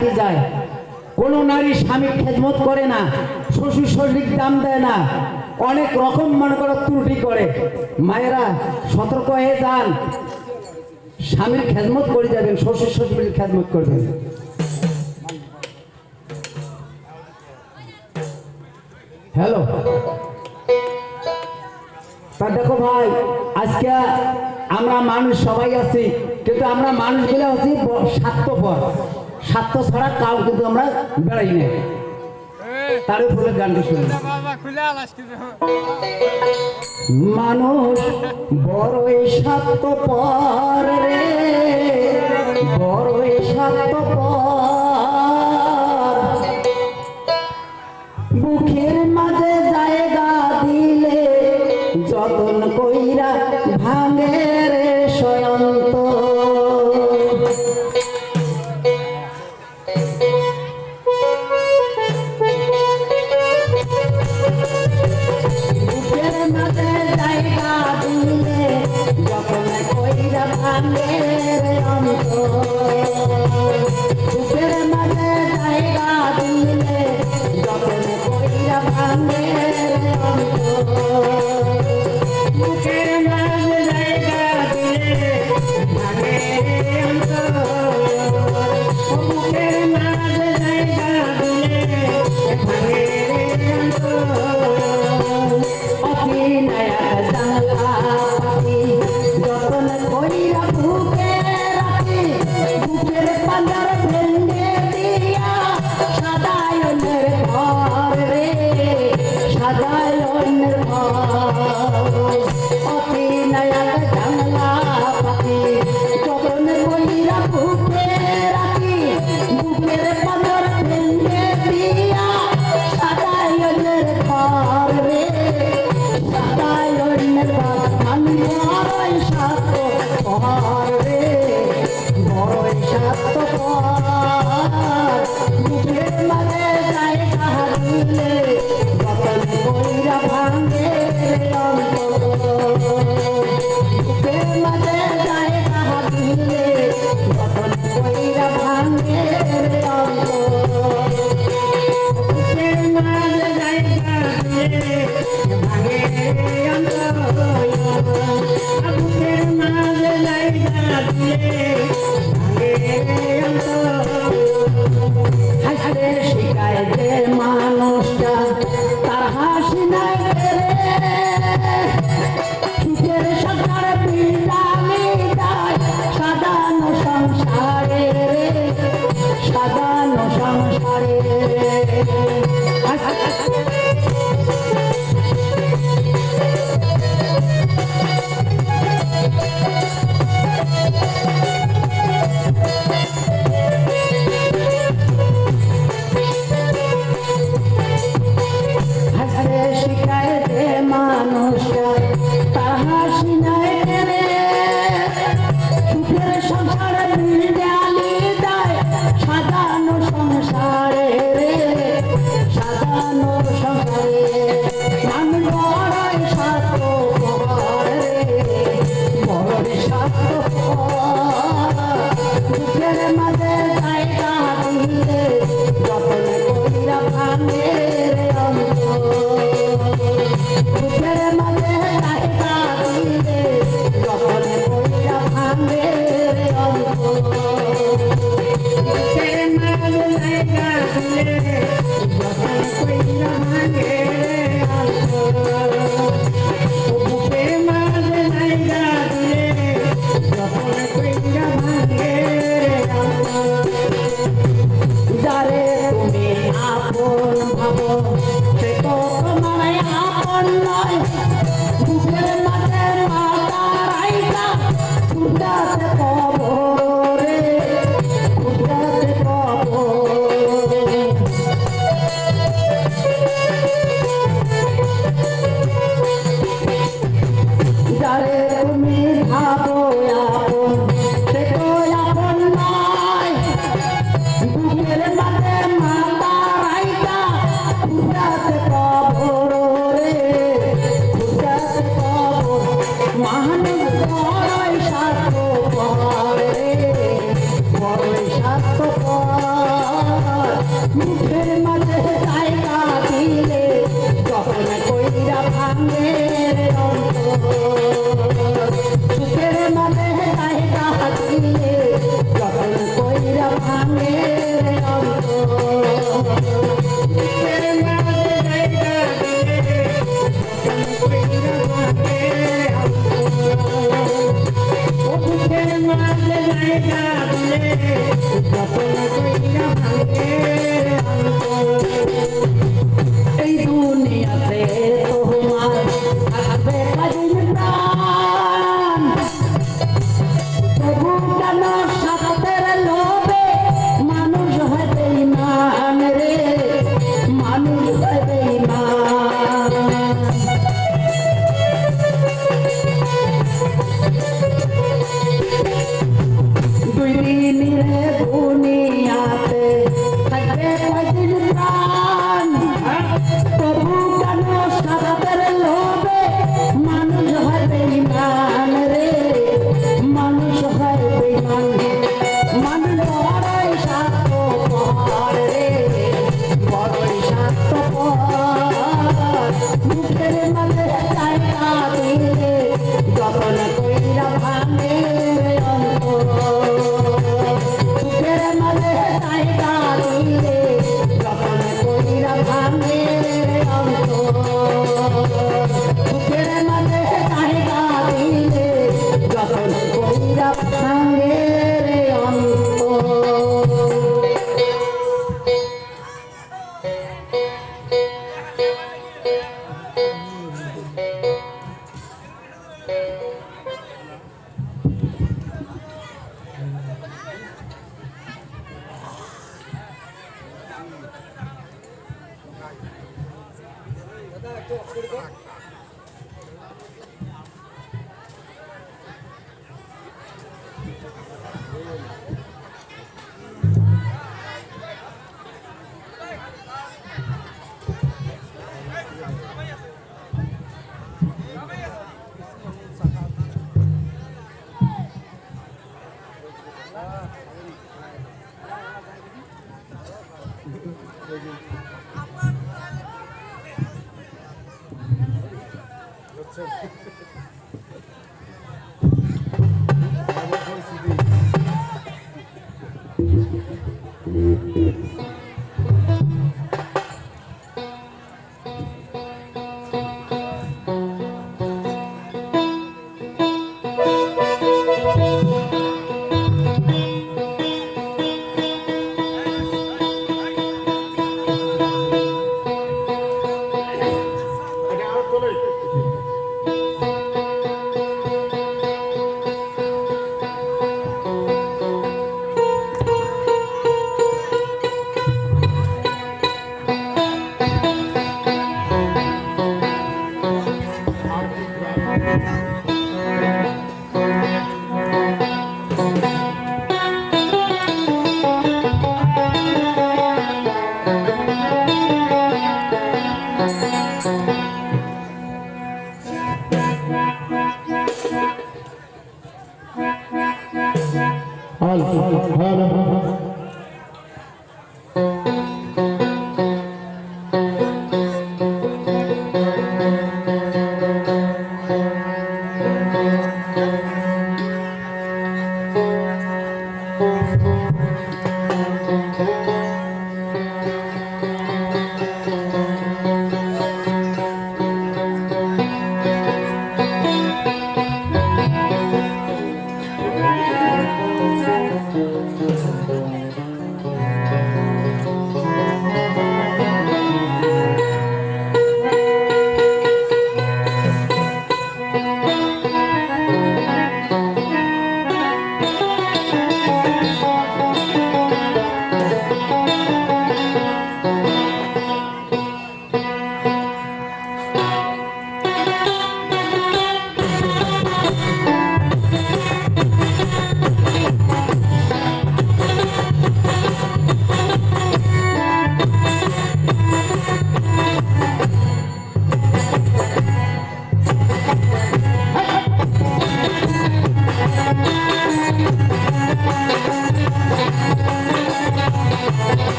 যায় কোন নারী স্বামীর খেদমত করে না, শ্বশুর শাশুড়ির দাম দেয় না, অনেক রকম মনে করো ত্রুটি করে। মায়েরা সতর্ক হয়ে যান, স্বামীর খেদমত করে যাবেন, শ্বশুর শাশুড়ির খেদমত করবেন। হ্যালো, তা দেখো ভাই, আজকে আমরা মানুষ সবাই আছি, কিন্তু আমরা মানুষগুলো আছি স্বার্থপর। স্বার্থ ছাড়া কাউ কিন্তু আমরা বেড়াই না। তার উপরে গানটি শুনি। মানুষ বড়ই স্বার্থপর রে, বড়ই স্বার্থপর, বুকের মাঝে জায়গা দিলে যতন কইরা ভাঙে রে সয়ন্ত। বুকের মাঝে জায়গা দিলে যতন কইরা ভাঙে রে অন্ত। বুকের মাঝে জায়গা দিলে যতন কইরা ভাঙে রে অন্ত। বুকের মাঝে জায়গা দিলে ভাঙে রে অন্ত। বুকের মাঝে জায়গা দিলে ভাঙে রে অন্ত। অতিনায়ক জানলা পাখি যতন কইরা বুকে রাখি, বুকের পাঞ্জার ভেঙে দিয়া সাজায় অন্যের ঘর রে, সাজায় অন্যের ঘর। অতিনায়ক জানলা পাখি যতন কইরা বুকে রাখি, বুকের পাঞ্জার ভেঙে দিয়া সাজায় অন্যের ঘর রে, সাজায় অন্যের ঘর। আমি বড়ই স্বার্থপর রে, বড়ই স্বার্থপর, বুকের মাঝে জায়গা দিলে যতন কইরা ভাঙে রে অন্ত। বুকের মাঝে জায়গা দিলে যতন কইরা ভাঙে রে অন্ত। বুকের মাঝে জায়গা দিলে ভাঙে রে অন্ত। বুকের মাঝে জায়গা দিলে ভাঙে রে অন্ত। হাসতে শিখায় যে মানুষটা তার হাসি নাই রে, সুখের সংসার বিদামি যায় সাজানো সংসারে রে, সাজানো সংসারে। হাসতে শিখায় যে মানুষটা তার হাসি নাই রে, সুখের সংসার বিদামি যায় সাজানো সংসারে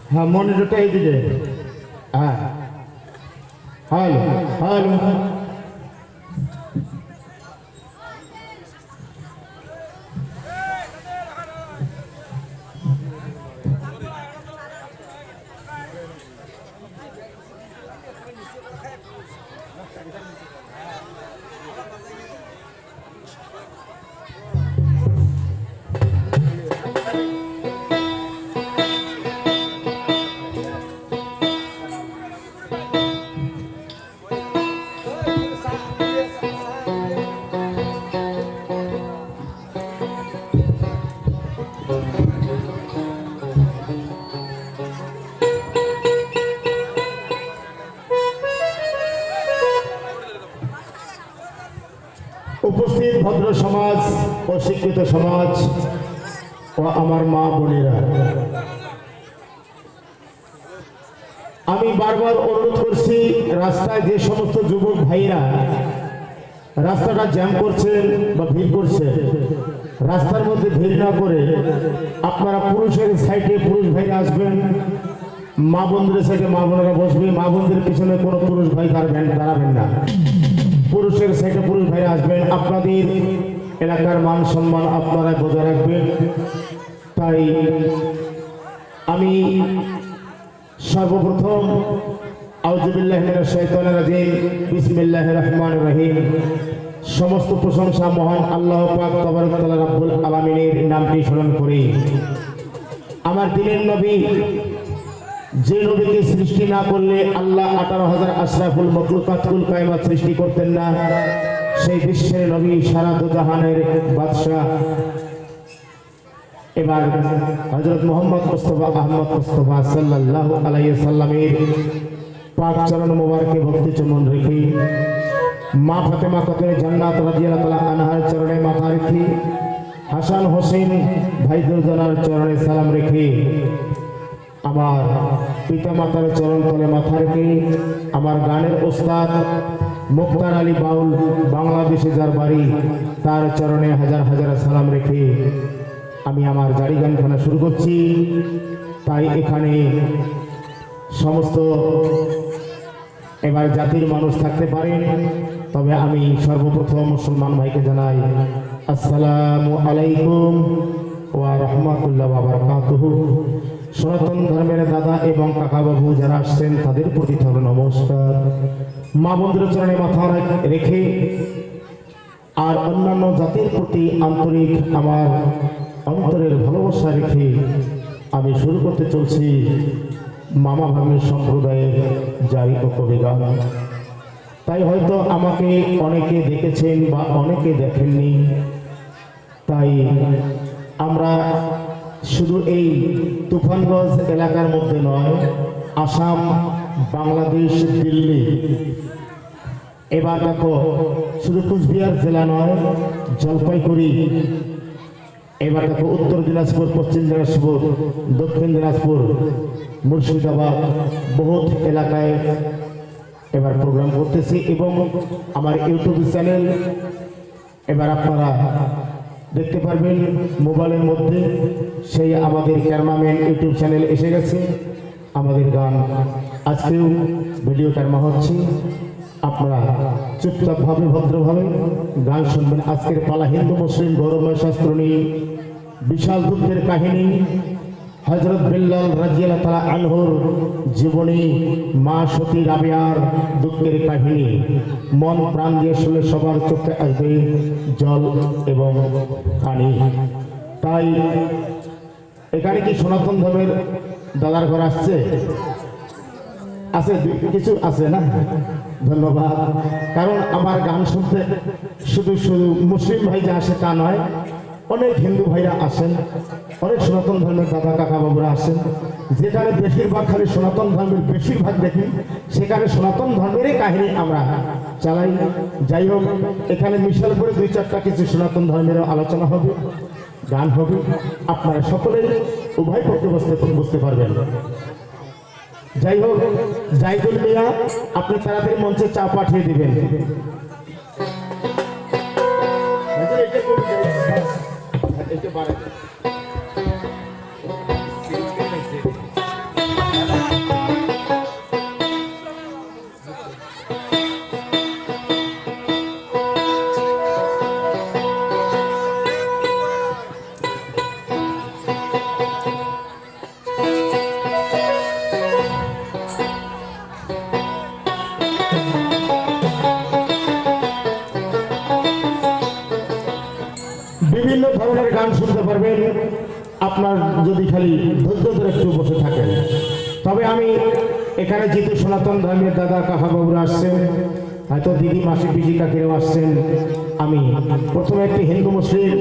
हाँ मॉनिटर एदिके हाँ हेलो हेलो उपस्थित भद्र समाज और शिक्षित समाज और आमार मा बोनेरा आमी बारबार अनुरोध करছি রাস্তায় যে সমস্ত যুবক ভাইরা রাস্তাটা জ্যাম করছেন বা ভিড় করছেন রাস্তার মধ্যে ভিড় না করে আপনারা পুরুষের সাইডে পুরুষ ভাইরা আসবেন, মা বোনদের সাইডে মা বোনেরা বসবে। মা বোনদের পিছনে কোনো পুরুষ ভাই দাঁড়াবেন না। পুরুষের সাইডে পুরুষ ভাইরা আসবেন। আপনাদের এলাকার মান সম্মান আপনারা বজায় রাখবেন। তাই আমি সর্বপ্রথম আউযুবিল্লাহি মিনাশ শাইতানির রাজিম, বিসমিল্লাহির রহমানির রহিম। সমস্ত প্রশংসা মহান আল্লাহ পাক তাবারক ওয়া তাআলা রব্বুল আলামিনের নামটি স্মরণ করি। আমার দিনের নবী, যে নবীকে সৃষ্টি না করলে আল্লাহ 18,000 আশরাফুল মখলুকাতুল কায়নাত সৃষ্টি করতেন না, সেই বিশ্বের নবী, সারা দুজাহানের বাদশাহ, এবার হযরত মুহাম্মদ মুস্তাফা আহমদ মুস্তাফা সাল্লাল্লাহু আলাইহি সাল্লামের পাক চরণ মোবারকে ভক্তি চুম্বন রেখে, মা ফাতেমা কতরে জান্নাত রাদিয়াল্লাহু তাআলা আনহার চরণে মাথা রেখে, হাসান হোসেন ভাই দুজনার চরণে সালাম রেখে, আমার পিতা মাতার চরণ তলে মাথা রেখে, আমার গানের ওস্তাদ মুক্তার আলী বাউল, বাংলাদেশে যার বাড়ি, তার চরণে হাজার হাজার সালাম রেখে আমি আমার জারি গানখানা শুরু করছি। তাই এখানে সমস্ত এবার জাতির মানুষ থাকতে পারেন, তবে আমি সর্বপ্রথম মুসলমান ভাইকে জানাই আসসালামু আলাইকুম ওয়া রাহমাতুল্লাহি ওয়া বারাকাতুহু। সনাতন ধর্মের দাদা এবং কাকা বাবু যারা আসছেন তাদের প্রতি ধর নমস্কার। মা বন্ধুর চরণে মাথা রেখে আর অন্যান্য জাতির প্রতি আন্তরিক আমার অন্তরের ভালোবাসা রেখে আমি শুরু করতে চলছি মামা ভাগ্নের সম্প্রদায়ের জারি ও কবি গান। তাই হয়তো আমাকে অনেকে দেখেছেন বা অনেকে দেখেননি। তাই আমরা শুধু এই তুফানগঞ্জ এলাকার মধ্যে নয়, আসাম, বাংলাদেশ, দিল্লি, এবার দেখো শুধু কুচবিহার জেলা নয়, জলপাইগুড়ি, এবার দেখো উত্তর দিনাজপুর, পশ্চিম দিনাজপুর, দক্ষিণ দিনাজপুর, মুর্শিদাবাদ, বহুত এলাকায় এবার প্রোগ্রাম করতেছি। এবং আমার ইউটিউব চ্যানেল এবার আপনারা দেখতে পারবেন মোবাইলের মধ্যে, সেই আমাদের ক্যামেরাম্যান ইউটিউব চ্যানেল এসে গেছে। আমাদের গান আজকেও ভিডিও ক্যামেরা হচ্ছে, আপনারা চুপচাপভাবে ভদ্রভাবে গান শুনবেন। আজকের পালা হিন্দু মুসলিম গৌরবময় শাস্ত্র নিয়ে বিশাল দুঃখের কাহিনী, হযরত বিল্লাল রাদিয়াল্লাহু তাআলা আনহুর জীবনী, মা সতী রাবিয়ার দুঃখের কাহিনী। মন প্রাণ দিয়ে শুনলে সবার চোখে আসবে জল এবং পানি। তাই এখানে কি সনাতন ধর্মের দাদার ঘর আসছে? আছে, কিছু আছে না? ধন্যবাদ। কারণ আমার গান শুনতে শুধু শুধু মুসলিম ভাই যে আসে তা নয়, অনেক হিন্দু ভাইরা আসেন, অনেক সনাতন ধর্মের দাদা কাকা বাবুরা আসেন। যেখানে বেশিরভাগ খালি সনাতন ধর্মের বেশিরভাগ দেখি, সেখানে সনাতন ধর্মেরই কাহিনী আমরা চালাই। যাই হোক, এখানে মিশাল করে 2-4টা কিছু সনাতন ধর্মেরও আলোচনা হবে, গান হবে। আপনারা সকলেই উভয় পক্ষে বুঝতে পারবেন। যাই হোক, জাইদুল মিয়া, আপনি তাড়াতাড়ি মঞ্চে চা পাঠিয়ে দিবেন। বিভিন্ন ধরনের গান শুনতে পারবেন আপনার যদি খালি ধৈর্য ধরে একটু বসে থাকেন। তবে আমি এখানে যেহেতু সনাতন ধর্মের দাদা কাকা বাবুরা আসছেন, হয়তো দিদি মাসি পিসি কাকিরাও আসছেন, আমি প্রথমে একটি হিন্দু মুসলিম